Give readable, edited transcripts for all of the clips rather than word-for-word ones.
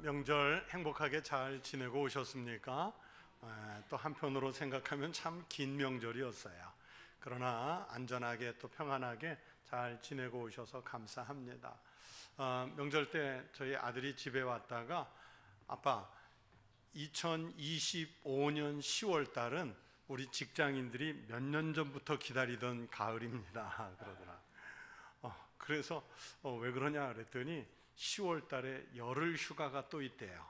명절 행복하게 잘 지내고 오셨습니까? 또 한편으로 생각하면 참 긴 명절이었어요. 그러나 안전하게 또 평안하게 잘 지내고 오셔서 감사합니다. 명절 때 저희 아들이 집에 왔다가 아빠 2025년 10월 달은 우리 직장인들이 몇 년 전부터 기다리던 가을입니다 그러더라. 그래서 왜 그러냐 그랬더니 10월 달에 열흘 휴가가 또 있대요.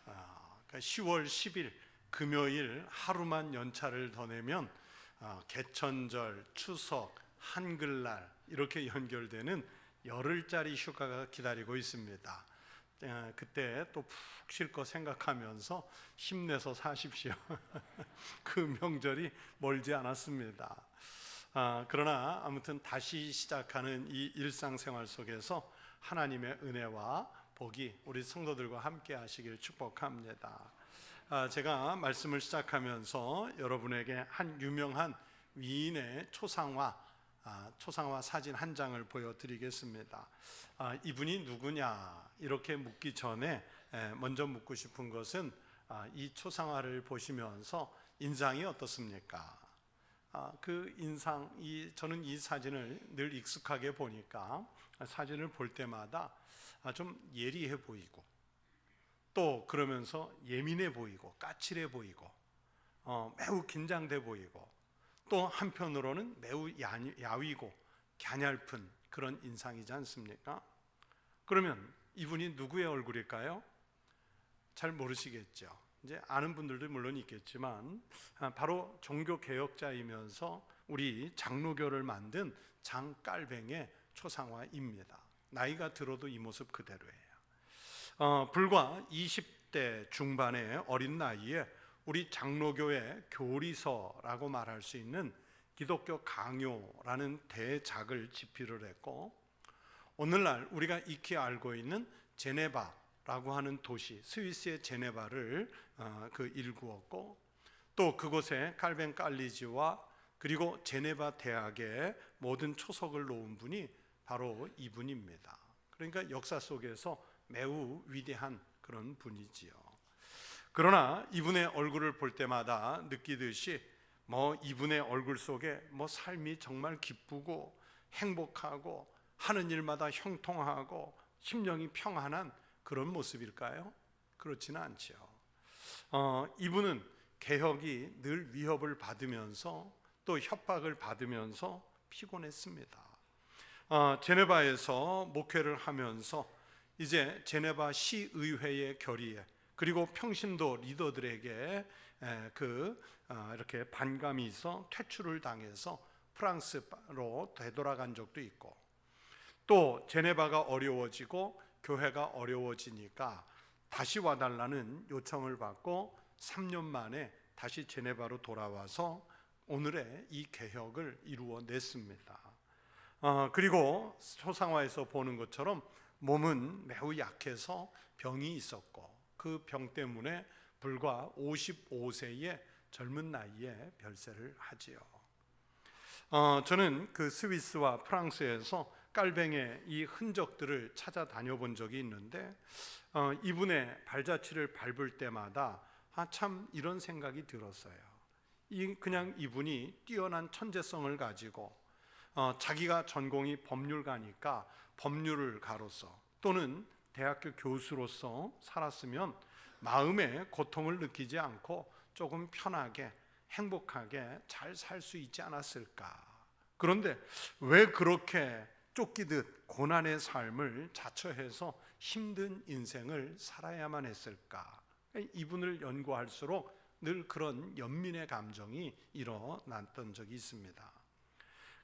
그러니까 10월 10일 금요일 하루만 연차를 더 내면 개천절, 추석, 한글날 이렇게 연결되는 열흘짜리 휴가가 기다리고 있습니다. 그때 또 푹 쉴 거 생각하면서 힘내서 사십시오. 그 명절이 멀지 않았습니다. 그러나 아무튼 다시 시작하는 이 일상생활 속에서 하나님의 은혜와 복이 우리 성도들과 함께 하시길 축복합니다. 제가 말씀을 시작하면서 여러분에게 한 유명한 위인의 초상화 사진 한 장을 보여드리겠습니다. 이분이 누구냐 이렇게 묻기 전에 먼저 묻고 싶은 것은 이 초상화를 보시면서 인상이 어떻습니까? 그 인상, 저는 이 사진을 늘 익숙하게 보니까 사진을 볼 때마다 좀 예리해 보이고 또 그러면서 예민해 보이고 까칠해 보이고 매우 긴장돼 보이고 또 한편으로는 매우 야위고 갸냘픈 그런 인상이지 않습니까? 그러면 이분이 누구의 얼굴일까요? 잘 모르시겠죠. 이제 아는 분들도 물론 있겠지만 바로 종교개혁자이면서 우리 장로교를 만든 장깔뱅의 초상화입니다. 나이가 들어도 이 모습 그대로예요. 불과 20대 중반의 어린 나이에 우리 장로교의 교리서라고 말할 수 있는 기독교 강요라는 대작을 집필을 했고, 오늘날 우리가 익히 알고 있는 제네바라고 하는 도시, 스위스의 제네바를 일구었고, 또 그곳에 칼뱅 깔리지와 그리고 제네바 대학의 모든 초석을 놓은 분이 바로 이분입니다. 그러니까 역사 속에서 매우 위대한 그런 분이지요. 그러나 이분의 얼굴을 볼 때마다 느끼듯이 이분의 얼굴 속에 삶이 정말 기쁘고 행복하고 하는 일마다 형통하고 심령이 평안한 그런 모습일까요? 그렇지는 않죠. 이분은 개혁이 늘 위협을 받으면서 또 협박을 받으면서 피곤했습니다. 제네바에서 목회를 하면서 이제 제네바 시의회의 결의에 그리고 평신도 리더들에게 이렇게 반감이 있어 퇴출을 당해서 프랑스로 되돌아간 적도 있고, 또 제네바가 어려워지고 교회가 어려워지니까 다시 와달라는 요청을 받고 3년 만에 다시 제네바로 돌아와서 오늘의 이 개혁을 이루어냈습니다. 그리고 초상화에서 보는 것처럼 몸은 매우 약해서 병이 있었고 그 병 때문에 불과 55세의 젊은 나이에 별세를 하지요. 저는 그 스위스와 프랑스에서 깔뱅의 이 흔적들을 찾아다녀 본 적이 있는데 이분의 발자취를 밟을 때마다 참 이런 생각이 들었어요. 그냥 이분이 뛰어난 천재성을 가지고 자기가 전공이 법률가니까 법률가로서 또는 대학교 교수로서 살았으면 마음의 고통을 느끼지 않고 조금 편하게 행복하게 잘 살 수 있지 않았을까. 그런데 왜 그렇게 쫓기듯 고난의 삶을 자처해서 힘든 인생을 살아야만 했을까. 이분을 연구할수록 늘 그런 연민의 감정이 일어났던 적이 있습니다.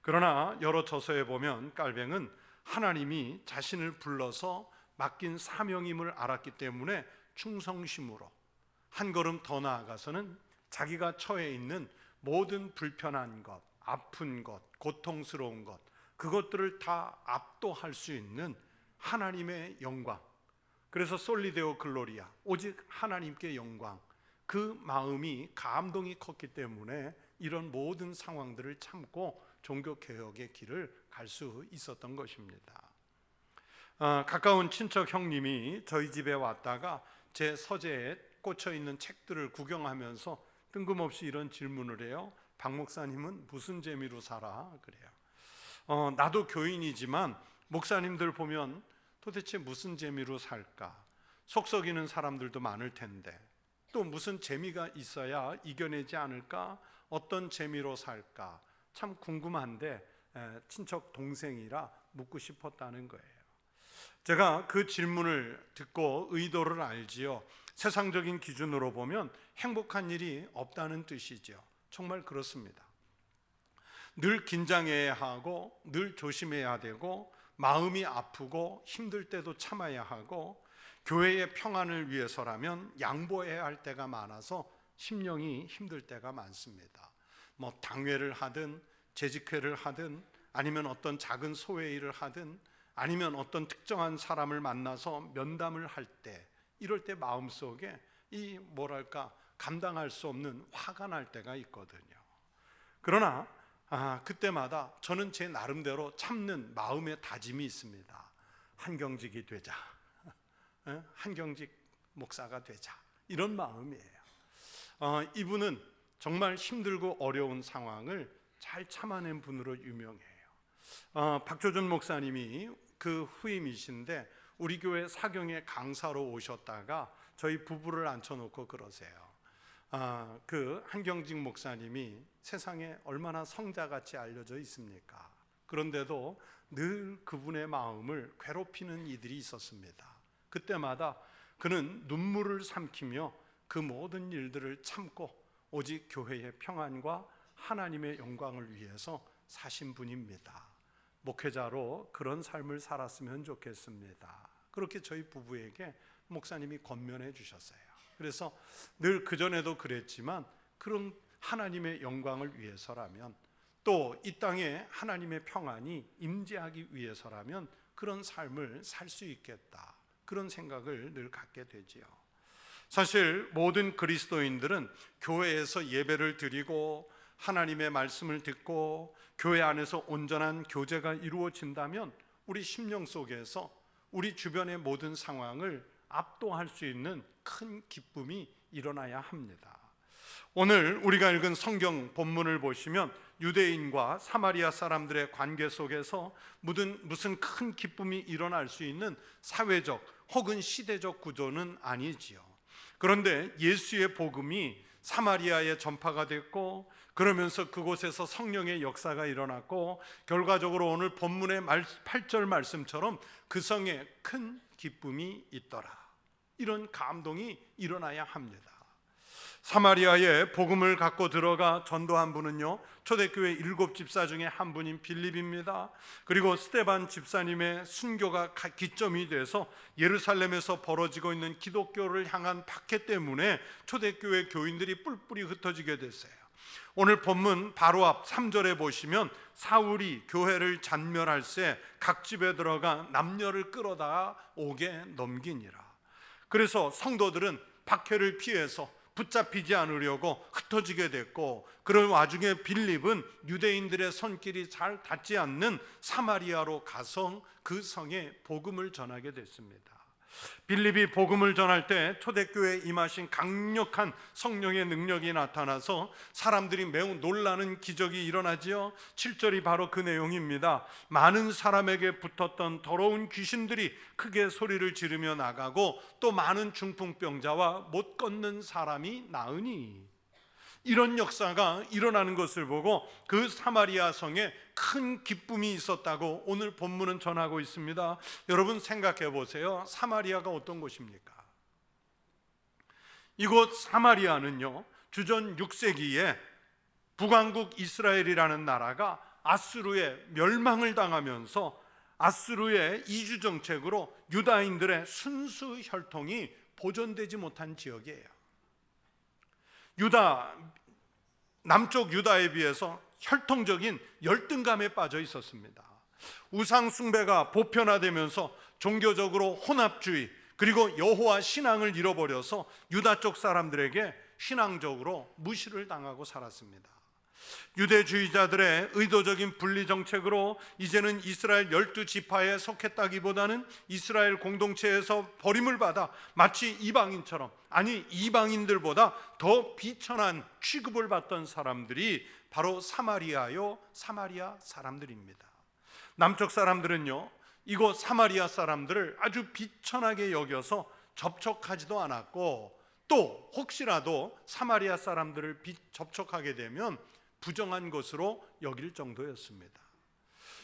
그러나 여러 저서에 보면 깔뱅은 하나님이 자신을 불러서 맡긴 사명임을 알았기 때문에 충성심으로 한 걸음 더 나아가서는 자기가 처해 있는 모든 불편한 것, 아픈 것, 고통스러운 것, 그것들을 다 압도할 수 있는 하나님의 영광, 그래서 솔리데오 글로리아, 오직 하나님께 영광, 그 마음이 감동이 컸기 때문에 이런 모든 상황들을 참고 종교개혁의 길을 갈 수 있었던 것입니다. 가까운 친척 형님이 저희 집에 왔다가 제 서재에 꽂혀 있는 책들을 구경하면서 뜬금없이 이런 질문을 해요. 박 목사님은 무슨 재미로 살아? 그래요. 나도 교인이지만 목사님들 보면 도대체 무슨 재미로 살까? 속썩이는 사람들도 많을 텐데 또 무슨 재미가 있어야 이겨내지 않을까? 어떤 재미로 살까? 참 궁금한데 친척 동생이라 묻고 싶었다는 거예요. 제가 그 질문을 듣고 의도를 알지요. 세상적인 기준으로 보면 행복한 일이 없다는 뜻이죠. 정말 그렇습니다. 늘 긴장해야 하고 늘 조심해야 되고 마음이 아프고 힘들 때도 참아야 하고 교회의 평안을 위해서라면 양보해야 할 때가 많아서 심령이 힘들 때가 많습니다. 뭐 당회를 하든 재직회를 하든 아니면 어떤 작은 소외일을 하든 아니면 어떤 특정한 사람을 만나서 면담을 할 때 이럴 때 마음속에 이 감당할 수 없는 화가 날 때가 있거든요. 그러나 그때마다 저는 제 나름대로 참는 마음의 다짐이 있습니다. 한경직이 되자. 한경직 목사가 되자. 이런 마음이에요. 이분은 정말 힘들고 어려운 상황을 잘 참아낸 분으로 유명해요. 박조준 목사님이 그 후임이신데 우리 교회 사경에 강사로 오셨다가 저희 부부를 앉혀놓고 그러세요. 그 한경직 목사님이 세상에 얼마나 성자같이 알려져 있습니까? 그런데도 늘 그분의 마음을 괴롭히는 이들이 있었습니다. 그때마다 그는 눈물을 삼키며 그 모든 일들을 참고 오직 교회의 평안과 하나님의 영광을 위해서 사신 분입니다. 목회자로 그런 삶을 살았으면 좋겠습니다. 그렇게 저희 부부에게 목사님이 권면해 주셨어요. 그래서 늘 그전에도 그랬지만 그런 하나님의 영광을 위해서라면 또 이 땅에 하나님의 평안이 임재하기 위해서라면 그런 삶을 살 수 있겠다. 그런 생각을 늘 갖게 되지요. 사실 모든 그리스도인들은 교회에서 예배를 드리고 하나님의 말씀을 듣고 교회 안에서 온전한 교제가 이루어진다면 우리 심령 속에서 우리 주변의 모든 상황을 압도할 수 있는 큰 기쁨이 일어나야 합니다. 오늘 우리가 읽은 성경 본문을 보시면 유대인과 사마리아 사람들의 관계 속에서 무슨 큰 기쁨이 일어날 수 있는 사회적 혹은 시대적 구조는 아니지요. 그런데 예수의 복음이 사마리아에 전파가 됐고 그러면서 그곳에서 성령의 역사가 일어났고 결과적으로 오늘 본문의 8절 말씀처럼 그 성에 큰 기쁨이 있더라. 이런 감동이 일어나야 합니다. 사마리아에 복음을 갖고 들어가 전도한 분은요 초대교회 7집사 중에 한 분인 빌립입니다. 그리고 스데반 집사님의 순교가 기점이 돼서 예루살렘에서 벌어지고 있는 기독교를 향한 박해 때문에 초대교회 교인들이 뿔뿔이 흩어지게 됐어요. 오늘 본문 바로 앞 3절에 보시면 사울이 교회를 잔멸할새 각 집에 들어가 남녀를 끌어다 옥에 넘기니라. 그래서 성도들은 박해를 피해서 붙잡히지 않으려고 흩어지게 됐고 그런 와중에 빌립은 유대인들의 손길이 잘 닿지 않는 사마리아로 가서 그 성에 복음을 전하게 됐습니다. 빌립이 복음을 전할 때 초대교회에 임하신 강력한 성령의 능력이 나타나서 사람들이 매우 놀라는 기적이 일어나지요. 7절이 바로 그 내용입니다. 많은 사람에게 붙었던 더러운 귀신들이 크게 소리를 지르며 나가고 또 많은 중풍병자와 못 걷는 사람이 나으니 이런 역사가 일어나는 것을 보고 그 사마리아 성에 큰 기쁨이 있었다고 오늘 본문은 전하고 있습니다. 여러분 생각해 보세요. 사마리아가 어떤 곳입니까? 이곳 사마리아는요 주전 6세기에 북왕국 이스라엘이라는 나라가 아수르에 멸망을 당하면서 아수르의 이주 정책으로 유다인들의 순수 혈통이 보존되지 못한 지역이에요. 남쪽 유다에 비해서 혈통적인 열등감에 빠져 있었습니다. 우상 숭배가 보편화되면서 종교적으로 혼합주의 그리고 여호와 신앙을 잃어버려서 유다 쪽 사람들에게 신앙적으로 무시를 당하고 살았습니다. 유대주의자들의 의도적인 분리 정책으로 이제는 이스라엘 12지파에 속했다기보다는 이스라엘 공동체에서 버림을 받아 마치 이방인처럼, 아니 이방인들보다 더 비천한 취급을 받던 사람들이 바로 사마리아 사람들입니다. 남쪽 사람들은요, 이곳 사마리아 사람들을 아주 비천하게 여겨서 접촉하지도 않았고, 또 혹시라도 사마리아 사람들을 접촉하게 되면 부정한 것으로 여길 정도였습니다.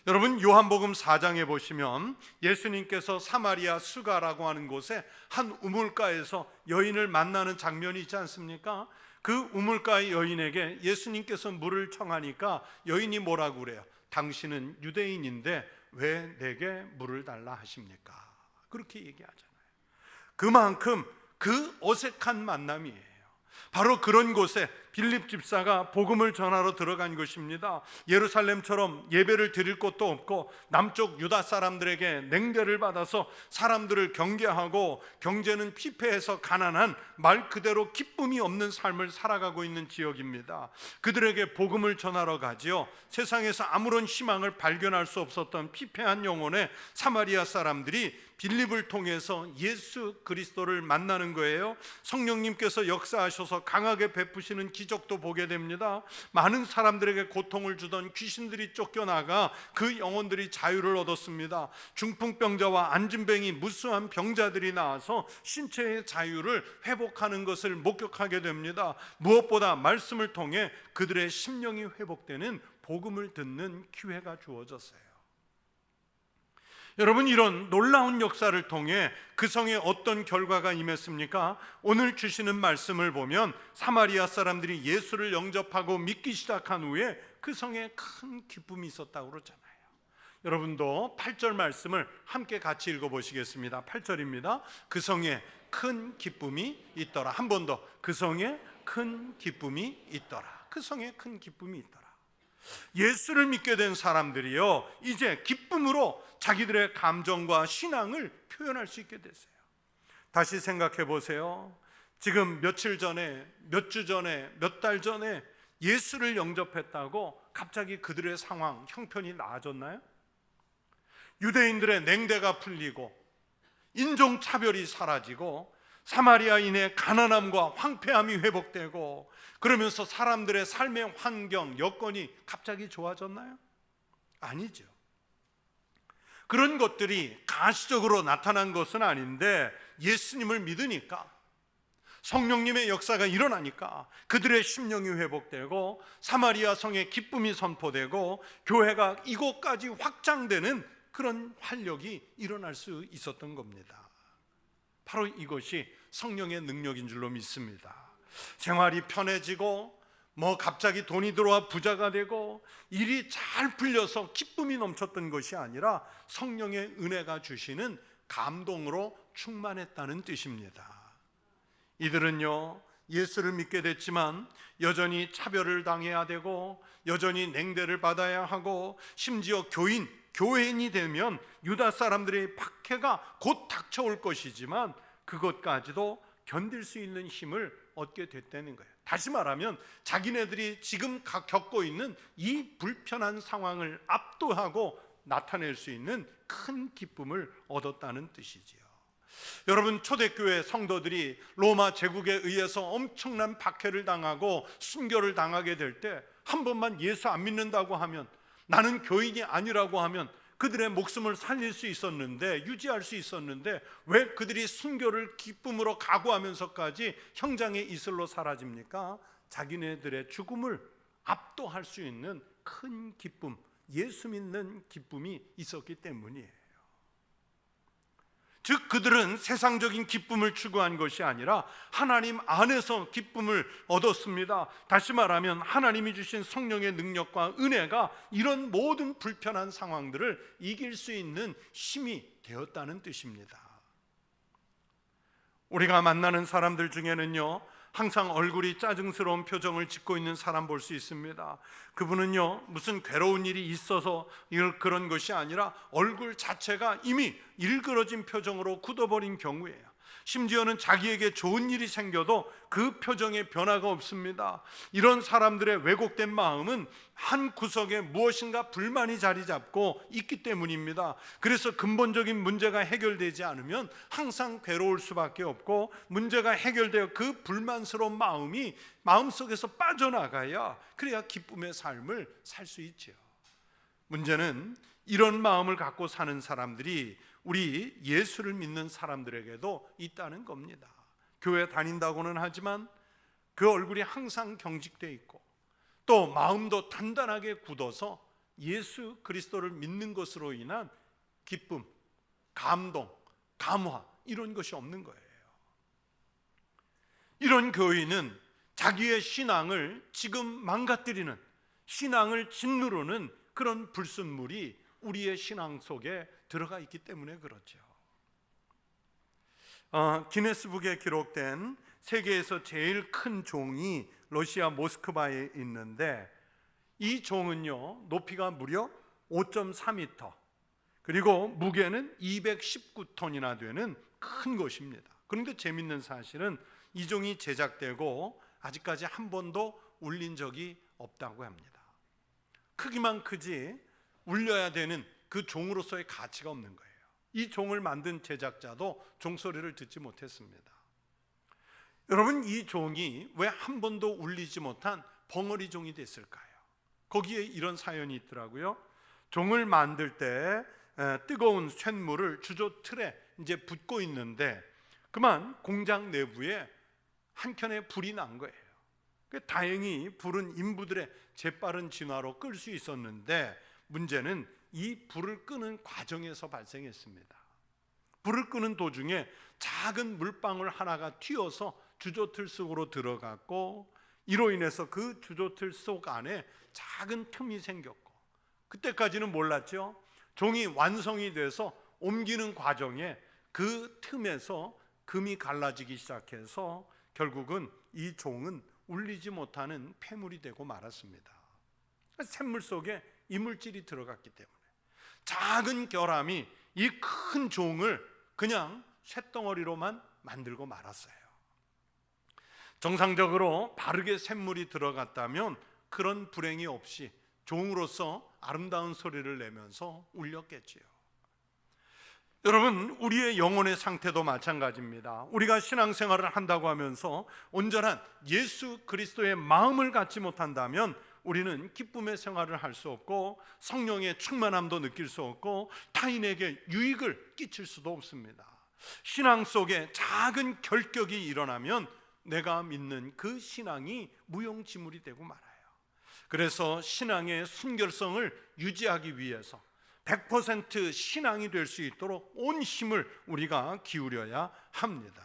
여러분, 요한복음 4장에 보시면 예수님께서 사마리아 수가라고 하는 곳에 한 우물가에서 여인을 만나는 장면이 있지 않습니까? 그 우물가의 여인에게 예수님께서 물을 청하니까 여인이 뭐라고 그래요? 당신은 유대인인데 왜 내게 물을 달라 하십니까? 그렇게 얘기하잖아요. 그만큼 그 어색한 만남이에요. 바로 그런 곳에 빌립 집사가 복음을 전하러 들어간 것입니다. 예루살렘처럼 예배를 드릴 곳도 없고 남쪽 유다 사람들에게 냉대를 받아서 사람들을 경계하고 경제는 피폐해서 가난한, 말 그대로 기쁨이 없는 삶을 살아가고 있는 지역입니다. 그들에게 복음을 전하러 가지요. 세상에서 아무런 희망을 발견할 수 없었던 피폐한 영혼의 사마리아 사람들이 빌립을 통해서 예수 그리스도를 만나는 거예요. 성령님께서 역사하셔서 강하게 베푸시는 기적도 보게 됩니다. 많은 사람들에게 고통을 주던 귀신들이 쫓겨나가 그 영혼들이 자유를 얻었습니다. 중풍병자와 안진뱅이, 무수한 병자들이 나와서 신체의 자유를 회복하는 것을 목격하게 됩니다. 무엇보다 말씀을 통해 그들의 심령이 회복되는 복음을 듣는 기회가 주어졌어요. 여러분, 이런 놀라운 역사를 통해 그 성에 어떤 결과가 임했습니까? 오늘 주시는 말씀을 보면 사마리아 사람들이 예수를 영접하고 믿기 시작한 후에 그 성에 큰 기쁨이 있었다고 그러잖아요. 여러분도 8절 말씀을 함께 같이 읽어보시겠습니다. 8절입니다. 그 성에 큰 기쁨이 있더라. 한 번 더. 그 성에 큰 기쁨이 있더라. 그 성에 큰 기쁨이 있더라. 예수를 믿게 된 사람들이요, 이제 기쁨으로 자기들의 감정과 신앙을 표현할 수 있게 됐어요. 다시 생각해 보세요. 지금 며칠 전에, 몇 주 전에, 몇 달 전에 예수를 영접했다고 갑자기 그들의 상황, 형편이 나아졌나요? 유대인들의 냉대가 풀리고 인종차별이 사라지고 사마리아인의 가난함과 황폐함이 회복되고 그러면서 사람들의 삶의 환경, 여건이 갑자기 좋아졌나요? 아니죠. 그런 것들이 가시적으로 나타난 것은 아닌데 예수님을 믿으니까, 성령님의 역사가 일어나니까 그들의 심령이 회복되고 사마리아 성에 기쁨이 선포되고 교회가 이곳까지 확장되는 그런 활력이 일어날 수 있었던 겁니다. 바로 이것이 성령의 능력인 줄로 믿습니다. 생활이 편해지고 갑자기 돈이 들어와 부자가 되고 일이 잘 풀려서 기쁨이 넘쳤던 것이 아니라 성령의 은혜가 주시는 감동으로 충만했다는 뜻입니다. 이들은요, 예수를 믿게 됐지만 여전히 차별을 당해야 되고 여전히 냉대를 받아야 하고 심지어 교회인이 되면 유다 사람들의 박해가 곧 닥쳐올 것이지만 그것까지도 견딜 수 있는 힘을 얻게 됐다는 거예요. 다시 말하면 자기네들이 지금 겪고 있는 이 불편한 상황을 압도하고 나타낼 수 있는 큰 기쁨을 얻었다는 뜻이지요. 여러분, 초대교회 성도들이 로마 제국에 의해서 엄청난 박해를 당하고 순교를 당하게 될 때 한 번만 예수 안 믿는다고 하면, 나는 교인이 아니라고 하면 그들의 목숨을 살릴 수 있었는데, 유지할 수 있었는데 왜 그들이 순교를 기쁨으로 각오하면서까지 형장의 이슬로 사라집니까? 자기네들의 죽음을 압도할 수 있는 큰 기쁨, 예수 믿는 기쁨이 있었기 때문이에요. 즉 그들은 세상적인 기쁨을 추구한 것이 아니라 하나님 안에서 기쁨을 얻었습니다. 다시 말하면 하나님이 주신 성령의 능력과 은혜가 이런 모든 불편한 상황들을 이길 수 있는 힘이 되었다는 뜻입니다. 우리가 만나는 사람들 중에는요, 항상 얼굴이 짜증스러운 표정을 짓고 있는 사람 볼 수 있습니다. 그분은요, 무슨 괴로운 일이 있어서 그런 것이 아니라 얼굴 자체가 이미 일그러진 표정으로 굳어버린 경우예요. 심지어는 자기에게 좋은 일이 생겨도 그 표정에 변화가 없습니다. 이런 사람들의 왜곡된 마음은 한 구석에 무엇인가 불만이 자리 잡고 있기 때문입니다. 그래서 근본적인 문제가 해결되지 않으면 항상 괴로울 수밖에 없고, 문제가 해결되어 그 불만스러운 마음이 마음속에서 빠져나가야 그래야 기쁨의 삶을 살 수 있죠. 문제는 이런 마음을 갖고 사는 사람들이 우리 예수를 믿는 사람들에게도 있다는 겁니다. 교회 다닌다고는 하지만 그 얼굴이 항상 경직되어 있고, 또 마음도 단단하게 굳어서 예수 그리스도를 믿는 것으로 인한 기쁨, 감동, 감화, 이런 것이 없는 거예요. 이런 교인은 자기의 신앙을 지금 망가뜨리는, 신앙을 짓누르는 그런 불순물이 우리의 신앙 속에 들어가 있기 때문에 그렇죠. 기네스북에 기록된 세계에서 제일 큰 종이 러시아 모스크바에 있는데, 이 종은요 높이가 무려 5.4m, 그리고 무게는 219톤이나 되는 큰 것입니다. 그런데 재밌는 사실은 이 종이 제작되고 아직까지 한 번도 울린 적이 없다고 합니다. 크기만 크지 울려야 되는 그 종으로서의 가치가 없는 거예요. 이 종을 만든 제작자도 종소리를 듣지 못했습니다. 여러분, 이 종이 왜 한 번도 울리지 못한 벙어리 종이 됐을까요? 거기에 이런 사연이 있더라고요. 종을 만들 때 뜨거운 쇳물을 주조 틀에 이제 붓고 있는데, 그만 공장 내부에 한 켠에 불이 난 거예요. 다행히 불은 인부들의 재빠른 진화로 끌 수 있었는데, 문제는 이 불을 끄는 과정에서 발생했습니다. 불을 끄는 도중에 작은 물방울 하나가 튀어서 주조틀 속으로 들어갔고, 이로 인해서 그 주조틀 속 안에 작은 틈이 생겼고, 그때까지는 몰랐죠. 종이 완성이 돼서 옮기는 과정에 그 틈에서 금이 갈라지기 시작해서 결국은 이 종은 울리지 못하는 폐물이 되고 말았습니다. 샘물 속에 이물질이 들어갔기 때문에 작은 결함이 이 큰 종을 그냥 쇳덩어리로만 만들고 말았어요. 정상적으로 바르게 샘물이 들어갔다면 그런 불행이 없이 종으로서 아름다운 소리를 내면서 울렸겠지요. 여러분, 우리의 영혼의 상태도 마찬가지입니다. 우리가 신앙생활을 한다고 하면서 온전한 예수 그리스도의 마음을 갖지 못한다면 우리는 기쁨의 생활을 할 수 없고, 성령의 충만함도 느낄 수 없고, 타인에게 유익을 끼칠 수도 없습니다. 신앙 속에 작은 결격이 일어나면 내가 믿는 그 신앙이 무용지물이 되고 말아요. 그래서 신앙의 순결성을 유지하기 위해서 100% 신앙이 될 수 있도록 온 힘을 우리가 기울여야 합니다.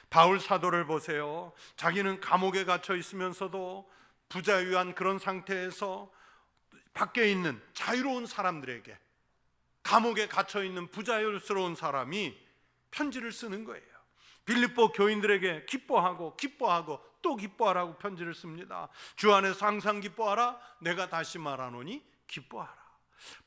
바울 사도를 보세요. 자기는 감옥에 갇혀 있으면서도 부자유한 그런 상태에서 밖에 있는 자유로운 사람들에게, 감옥에 갇혀 있는 부자유스러운 사람이 편지를 쓰는 거예요. 빌립보 교인들에게 기뻐하고 또 기뻐하라고 편지를 씁니다. 주 안에서 항상 기뻐하라. 내가 다시 말하노니 기뻐하라.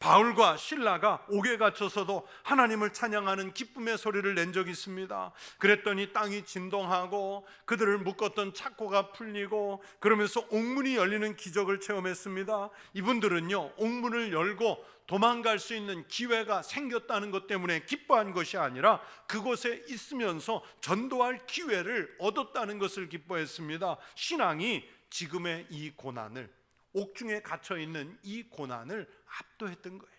바울과 실라가 옥에 갇혀서도 하나님을 찬양하는 기쁨의 소리를 낸 적이 있습니다. 그랬더니 땅이 진동하고 그들을 묶었던 착고가 풀리고, 그러면서 옥문이 열리는 기적을 체험했습니다. 이분들은요, 옥문을 열고 도망갈 수 있는 기회가 생겼다는 것 때문에 기뻐한 것이 아니라 그곳에 있으면서 전도할 기회를 얻었다는 것을 기뻐했습니다. 신앙이 지금의 이 고난을, 옥중에 갇혀있는 이 고난을 압도했던 거예요.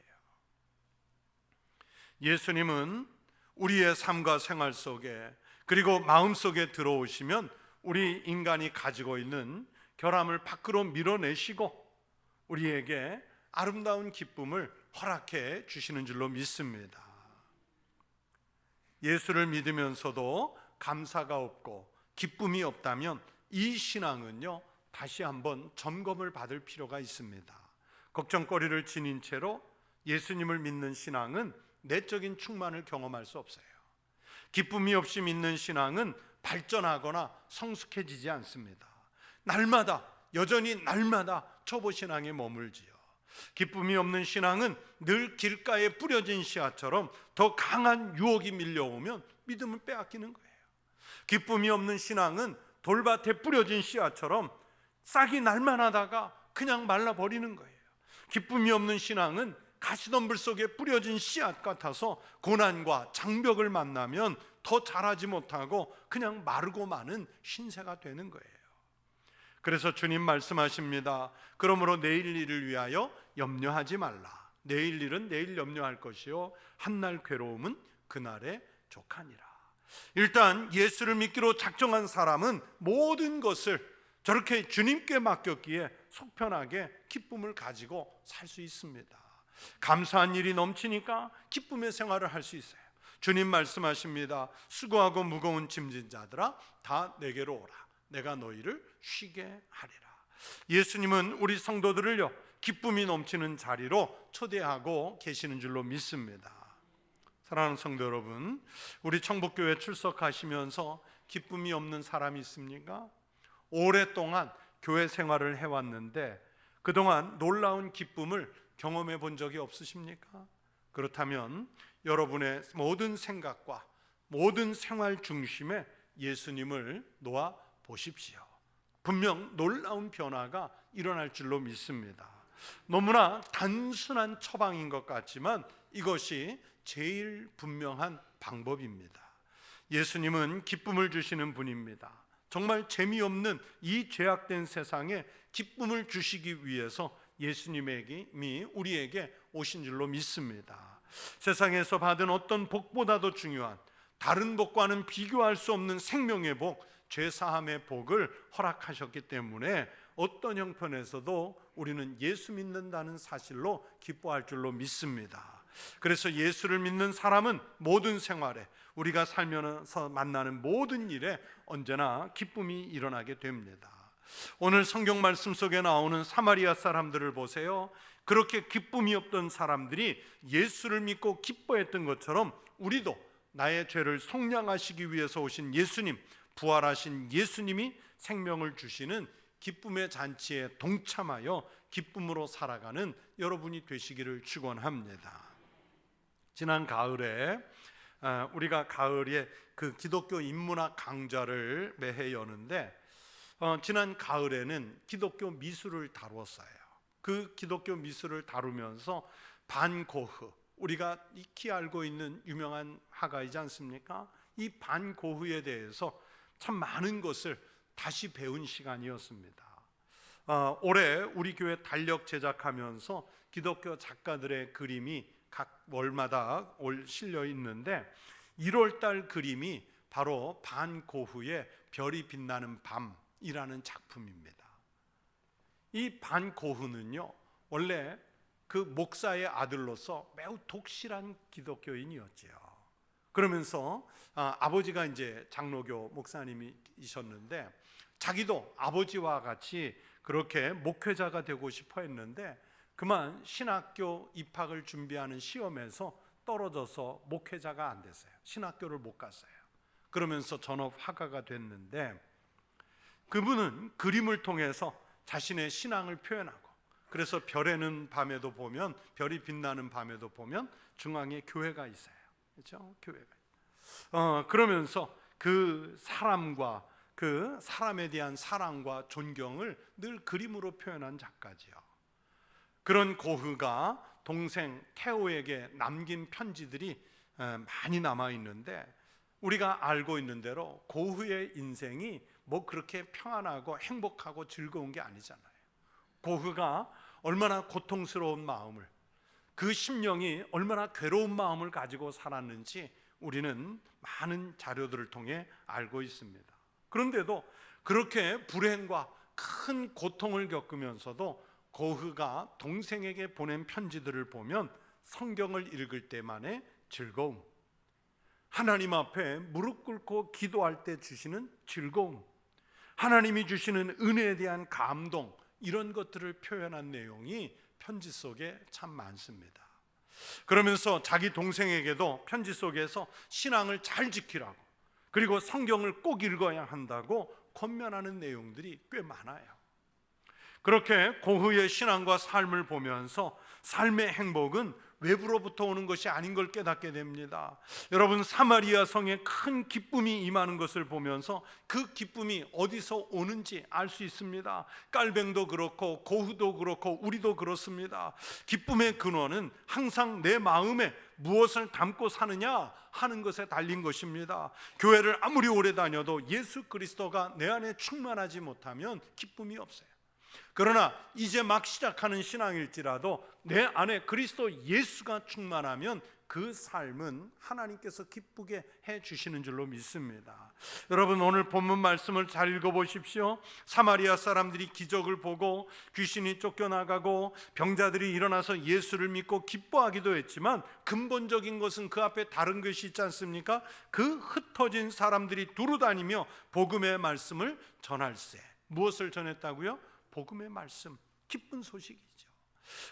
예수님은 우리의 삶과 생활 속에, 그리고 마음 속에 들어오시면 우리 인간이 가지고 있는 결함을 밖으로 밀어내시고 우리에게 아름다운 기쁨을 허락해 주시는 줄로 믿습니다. 예수를 믿으면서도 감사가 없고 기쁨이 없다면 이 신앙은요, 다시 한번 점검을 받을 필요가 있습니다. 걱정거리를 지닌 채로 예수님을 믿는 신앙은 내적인 충만을 경험할 수 없어요. 기쁨이 없이 믿는 신앙은 발전하거나 성숙해지지 않습니다. 여전히 날마다 초보 신앙에 머물지요. 기쁨이 없는 신앙은 늘 길가에 뿌려진 씨앗처럼 더 강한 유혹이 밀려오면 믿음을 빼앗기는 거예요. 기쁨이 없는 신앙은 돌밭에 뿌려진 씨앗처럼 싹이 날만 하다가 그냥 말라버리는 거예요. 기쁨이 없는 신앙은 가시덤불 속에 뿌려진 씨앗 같아서 고난과 장벽을 만나면 더 자라지 못하고 그냥 마르고 마는 신세가 되는 거예요. 그래서 주님 말씀하십니다. 그러므로 내일 일을 위하여 염려하지 말라. 내일 일은 내일 염려할 것이요 한날 괴로움은 그날에 족하니라. 일단 예수를 믿기로 작정한 사람은 모든 것을 저렇게 주님께 맡겼기에 속편하게 기쁨을 가지고 살 수 있습니다. 감사한 일이 넘치니까 기쁨의 생활을 할 수 있어요. 주님 말씀하십니다. 수고하고 무거운 짐진 자들아 다 내게로 오라. 내가 너희를 쉬게 하리라. 예수님은 우리 성도들을요 기쁨이 넘치는 자리로 초대하고 계시는 줄로 믿습니다. 사랑하는 성도 여러분, 우리 청북교회 출석하시면서 기쁨이 없는 사람이 있습니까? 오랫동안 교회 생활을 해왔는데 그동안 놀라운 기쁨을 경험해 본 적이 없으십니까? 그렇다면 여러분의 모든 생각과 모든 생활 중심에 예수님을 놓아 보십시오. 분명 놀라운 변화가 일어날 줄로 믿습니다. 너무나 단순한 처방인 것 같지만 이것이 제일 분명한 방법입니다. 예수님은 기쁨을 주시는 분입니다. 정말 재미없는 이 죄악된 세상에 기쁨을 주시기 위해서 예수님이 우리에게 오신 줄로 믿습니다. 세상에서 받은 어떤 복보다도 중요한 다른 복과는 비교할 수 없는 생명의 복, 죄사함의 복을 허락하셨기 때문에 어떤 형편에서도 우리는 예수 믿는다는 사실로 기뻐할 줄로 믿습니다. 그래서 예수를 믿는 사람은 모든 생활에, 우리가 살면서 만나는 모든 일에 언제나 기쁨이 일어나게 됩니다. 오늘 성경 말씀 속에 나오는 사마리아 사람들을 보세요. 그렇게 기쁨이 없던 사람들이 예수를 믿고 기뻐했던 것처럼 우리도 나의 죄를 속량하시기 위해서 오신 예수님, 부활하신 예수님이 생명을 주시는 기쁨의 잔치에 동참하여 기쁨으로 살아가는 여러분이 되시기를 축원합니다. 지난 가을에 우리가 가을에 그 기독교 인문학 강좌를 매해 여는데 지난 가을에는 기독교 미술을 다루었어요. 그 기독교 미술을 다루면서 반 고흐, 우리가 익히 알고 있는 유명한 화가이지 않습니까? 이 반 고흐에 대해서 참 많은 것을 다시 배운 시간이었습니다. 올해 우리 교회 달력 제작하면서 기독교 작가들의 그림이 각 월마다 실려 있는데 1월달 그림이 바로 반 고흐의 별이 빛나는 밤이라는 작품입니다. 이 반 고흐는요 원래 그 목사의 아들로서 매우 독실한 기독교인이었지요. 그러면서 아버지가 이제 장로교 목사님이셨는데 자기도 아버지와 같이 그렇게 목회자가 되고 싶어 했는데 그만 신학교 입학을 준비하는 시험에서 떨어져서 목회자가 안 됐어요. 신학교를 못 갔어요. 그러면서 전업 화가가 됐는데 그분은 그림을 통해서 자신의 신앙을 표현하고, 그래서 별에는 밤에도 보면, 별이 빛나는 밤에도 보면 중앙에 교회가 있어요. 그렇죠? 교회가. 그러면서 그 사람과 그 사람에 대한 사랑과 존경을 늘 그림으로 표현한 작가지요. 그런 고흐가 동생 테오에게 남긴 편지들이 많이 남아 있는데 우리가 알고 있는 대로 고흐의 인생이 뭐 그렇게 평안하고 행복하고 즐거운 게 아니잖아요. 고흐가 얼마나 고통스러운 마음을, 그 심령이 얼마나 괴로운 마음을 가지고 살았는지 우리는 많은 자료들을 통해 알고 있습니다. 그런데도 그렇게 불행과 큰 고통을 겪으면서도 고흐가 동생에게 보낸 편지들을 보면 성경을 읽을 때만의 즐거움, 하나님 앞에 무릎 꿇고 기도할 때 주시는 즐거움, 하나님이 주시는 은혜에 대한 감동, 이런 것들을 표현한 내용이 편지 속에 참 많습니다. 그러면서 자기 동생에게도 편지 속에서 신앙을 잘 지키라고, 그리고 성경을 꼭 읽어야 한다고 권면하는 내용들이 꽤 많아요. 그렇게 고흐의 신앙과 삶을 보면서 삶의 행복은 외부로부터 오는 것이 아닌 걸 깨닫게 됩니다. 여러분, 사마리아 성에 큰 기쁨이 임하는 것을 보면서 그 기쁨이 어디서 오는지 알 수 있습니다. 깔뱅도 그렇고 고흐도 그렇고 우리도 그렇습니다. 기쁨의 근원은 항상 내 마음에 무엇을 담고 사느냐 하는 것에 달린 것입니다. 교회를 아무리 오래 다녀도 예수 그리스도가 내 안에 충만하지 못하면 기쁨이 없어요. 그러나 이제 막 시작하는 신앙일지라도 내 안에 그리스도 예수가 충만하면 그 삶은 하나님께서 기쁘게 해 주시는 줄로 믿습니다. 여러분, 오늘 본문 말씀을 잘 읽어보십시오. 사마리아 사람들이 기적을 보고 귀신이 쫓겨나가고 병자들이 일어나서 예수를 믿고 기뻐하기도 했지만 근본적인 것은 그 앞에 다른 것이 있지 않습니까? 그 흩어진 사람들이 두루다니며 복음의 말씀을 전할세. 무엇을 전했다고요? 복음의 말씀, 기쁜 소식이죠.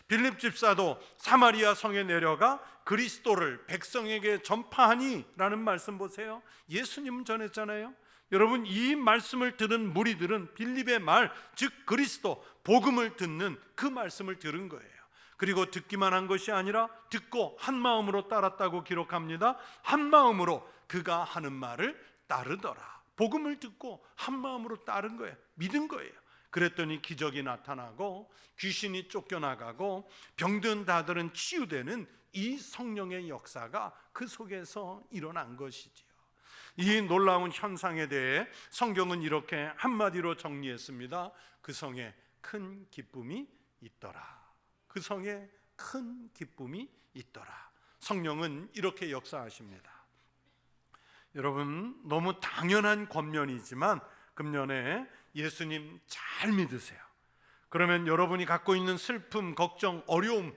빌립 집사도 사마리아 성에 내려가 그리스도를 백성에게 전파하니 라는 말씀 보세요. 예수님은 전했잖아요. 여러분, 이 말씀을 들은 무리들은 빌립의 말, 즉 그리스도, 복음을 듣는 그 말씀을 들은 거예요. 그리고 듣기만 한 것이 아니라 듣고 한 마음으로 따랐다고 기록합니다. 한 마음으로 그가 하는 말을 따르더라. 복음을 듣고 한 마음으로 따른 거예요. 믿은 거예요. 그랬더니 기적이 나타나고 귀신이 쫓겨나가고 병든 자들은 치유되는 이 성령의 역사가 그 속에서 일어난 것이지요. 이 놀라운 현상에 대해 성경은 이렇게 한마디로 정리했습니다. 그 성에 큰 기쁨이 있더라. 그 성에 큰 기쁨이 있더라. 성령은 이렇게 역사하십니다. 여러분, 너무 당연한 권면이지만 금년에 예수님 잘 믿으세요. 그러면 여러분이 갖고 있는 슬픔, 걱정, 어려움,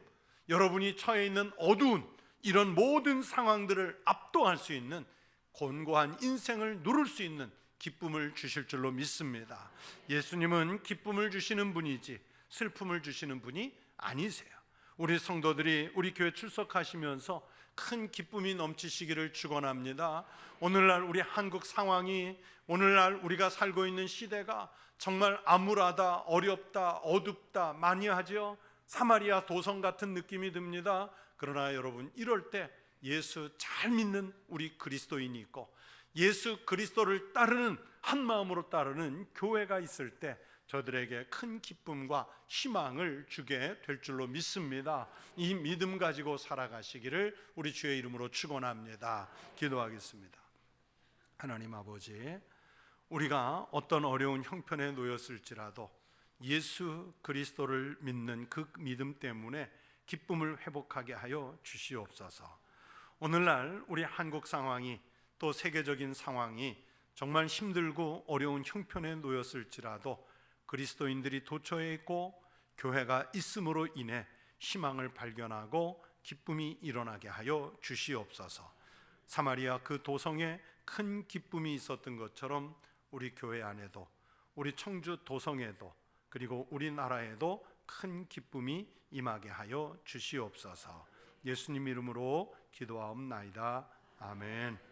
여러분이 처해 있는 어두운 이런 모든 상황들을 압도할 수 있는 곤고한 인생을 누릴 수 있는 기쁨을 주실 줄로 믿습니다. 예수님은 기쁨을 주시는 분이지 슬픔을 주시는 분이 아니세요. 우리 성도들이 우리 교회 출석하시면서 큰 기쁨이 넘치시기를 축원합니다. 오늘날 우리 한국 상황이, 오늘날 우리가 살고 있는 시대가 정말 암울하다, 어렵다, 어둡다 많이 하죠. 사마리아 도성 같은 느낌이 듭니다. 그러나 여러분, 이럴 때 예수 잘 믿는 우리 그리스도인이 있고 예수 그리스도를 따르는, 한 마음으로 따르는 교회가 있을 때 저들에게 큰 기쁨과 희망을 주게 될 줄로 믿습니다. 이 믿음 가지고 살아가시기를 우리 주의 이름으로 축원합니다. 기도하겠습니다. 하나님 아버지, 우리가 어떤 어려운 형편에 놓였을지라도 예수 그리스도를 믿는 그 믿음 때문에 기쁨을 회복하게 하여 주시옵소서. 오늘날 우리 한국 상황이, 또 세계적인 상황이 정말 힘들고 어려운 형편에 놓였을지라도 그리스도인들이 도처에 있고 교회가 있음으로 인해 희망을 발견하고 기쁨이 일어나게 하여 주시옵소서. 사마리아 그 도성에 큰 기쁨이 있었던 것처럼 우리 교회 안에도, 우리 청주 도성에도, 그리고 우리나라에도 큰 기쁨이 임하게 하여 주시옵소서. 예수님 이름으로 기도하옵나이다. 아멘.